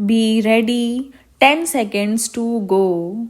Be ready. 10 seconds to go.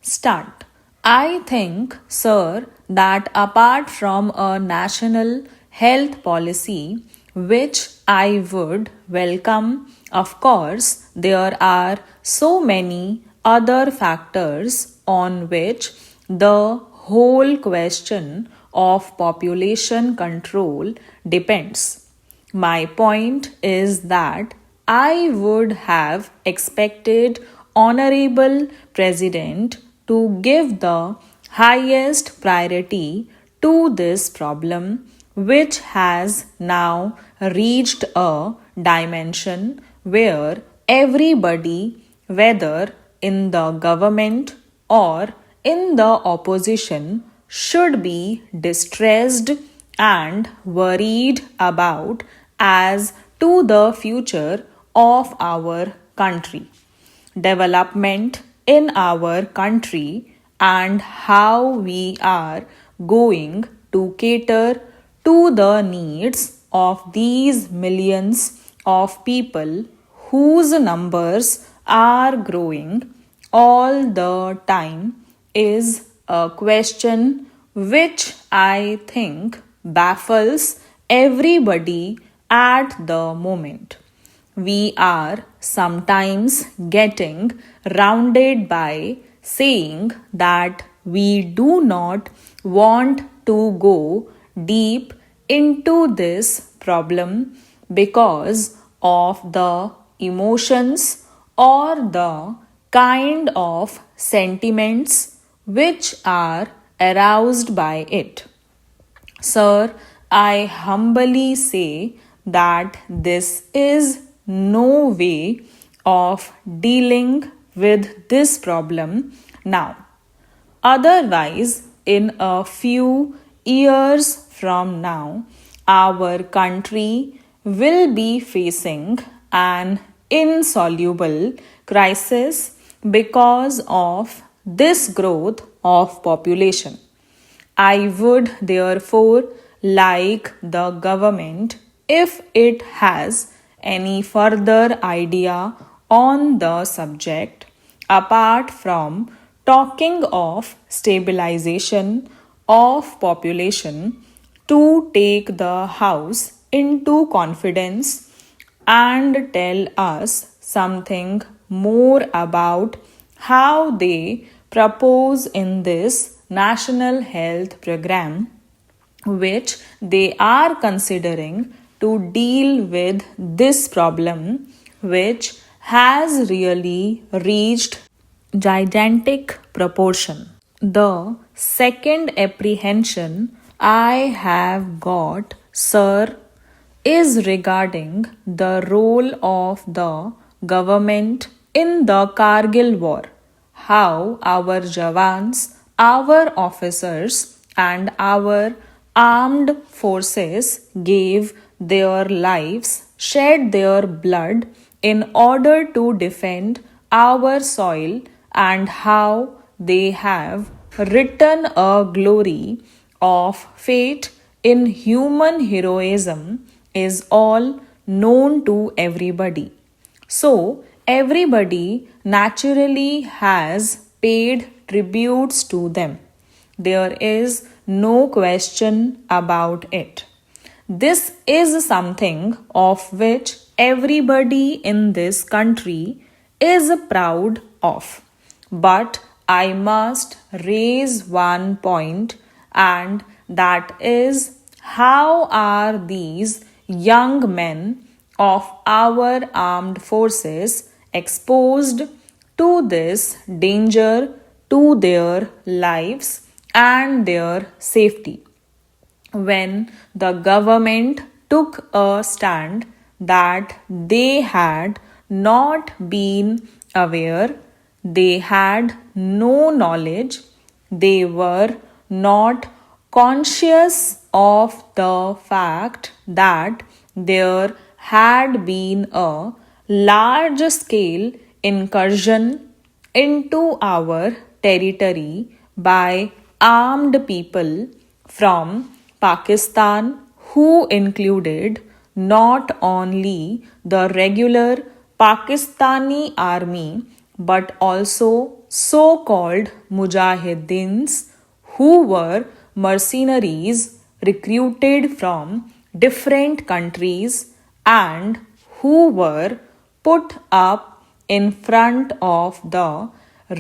Start. I think, sir, that apart from a national health policy, which I would welcome, of course, there are so many other factors on which the whole question of population control depends. My point is that I would have expected Honorable President to give the highest priority to this problem, which has now reached a dimension where everybody, whether in the government or in the opposition, should be distressed and worried about as to the future of our country, development in our country, and how we are going to cater to the needs of these millions of people whose numbers are growing all the time is a question which I think baffles everybody at the moment. We are sometimes getting rounded by saying that we do not want to go deep into this problem because of the emotions or the kind of sentiments which are aroused by it. Sir, I humbly say that this is no way of dealing with this problem now. Otherwise, in a few years from now, our country will be facing an insoluble crisis because of this growth of population. I would therefore like the government, if it has any further idea on the subject, apart from talking of stabilization of population, to take the House into confidence and tell us something more about how they propose in this national health program, which they are considering to deal with this problem, which has really reached gigantic proportion. The second apprehension I have got, sir, is regarding the role of the government in the Kargil war. How our Jawans, our officers, and our armed forces gave their lives, shed their blood in order to defend our soil, and how they have written a glory of fate in human heroism is all known to everybody. So, everybody naturally has paid tributes to them. There is no question about it. This is something of which everybody in this country is proud of. But I must raise one point, and that is how are these young men of our armed forces exposed to this danger to their lives and their safety, when the government took a stand that they had not been aware, they had no knowledge, they were not conscious of the fact that there had been a large scale incursion into our territory by armed people from Pakistan who included not only the regular Pakistani army but also so called mujahideens who were mercenaries recruited from different countries and who were put up in front of the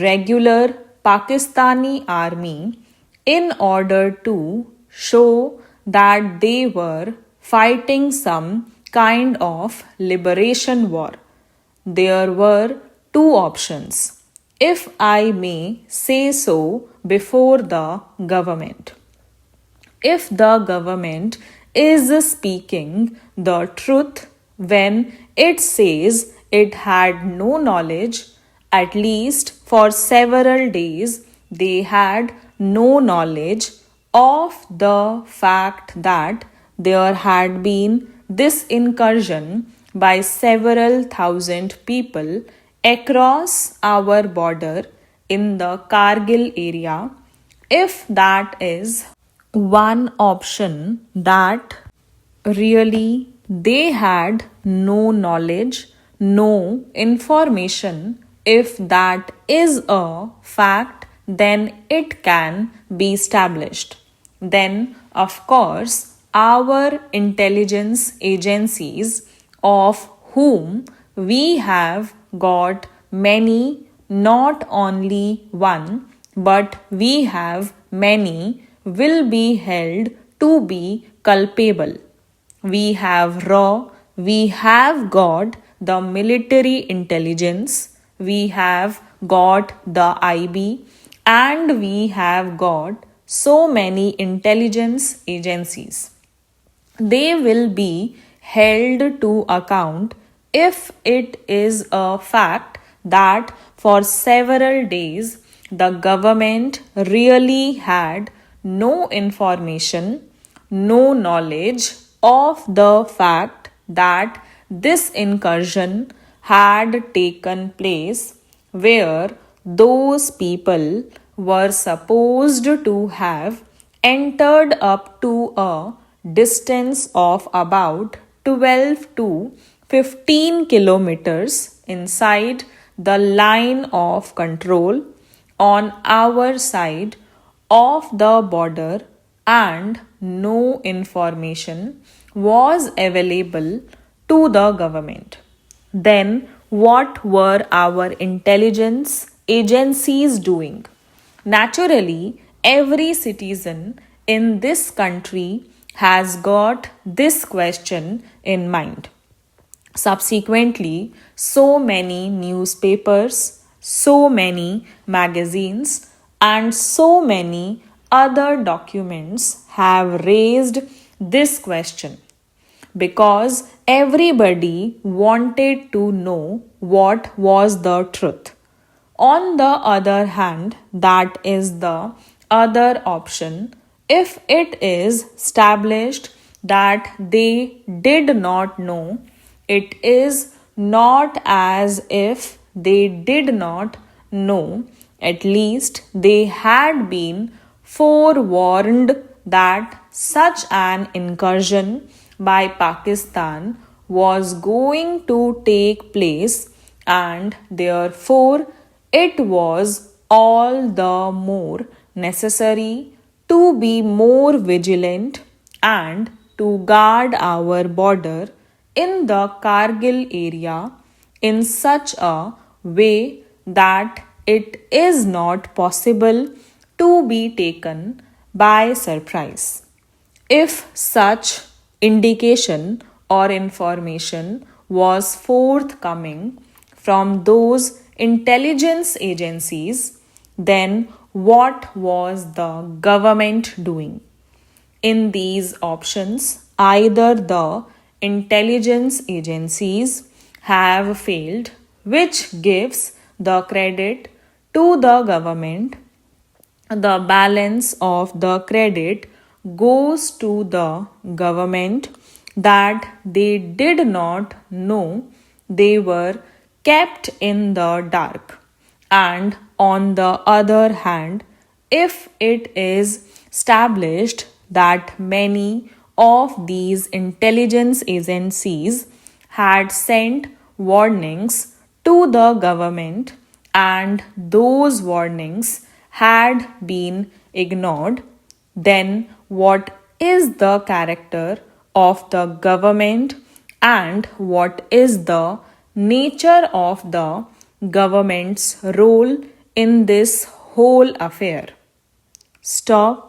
regular Pakistani army in order to show that they were fighting some kind of liberation war. There were two options, if I may say so, before the government. If the government is speaking the truth when it says it had no knowledge, at least for several days they had no knowledge of the fact that there had been this incursion by several thousand people across our border in the Kargil area. If that is one option, that really they had no knowledge, no information. If that is a fact, then it can be established. Then, of course, our intelligence agencies, of whom we have got many, not only one, but we have many, will be held to be culpable. We have we have got the military intelligence, we have got the IB, and we have got so many intelligence agencies. They will be held to account if it is a fact that for several days the government really had no information, no knowledge of the fact that this incursion had taken place where those people were supposed to have entered up to a distance of about 12 to 15 kilometers inside the line of control on our side of the border, and no information was available to the government. Then, what were our intelligence agencies doing? Naturally, every citizen in this country has got this question in mind. Subsequently, so many newspapers, so many magazines, and so many other documents have raised this question because everybody wanted to know what was the truth. On the other hand, that is the other option. If it is established that they did not know, it is not as if they did not know. At least they had been forewarned that such an incursion by Pakistan was going to take place, and therefore it was all the more necessary to be more vigilant and to guard our border in the Kargil area in such a way that it is not possible to be taken by surprise. If such indication or information was forthcoming from those intelligence agencies, then what was the government doing? In these options, either the intelligence agencies have failed, which gives the credit to the government. The balance of the credit goes to the government that they did not know, they were kept in the dark. And on the other hand, If it is established that many of these intelligence agencies had sent warnings to the government and those warnings had been ignored, then what is the character of the government and what is the nature of the government's role in this whole affair? Stop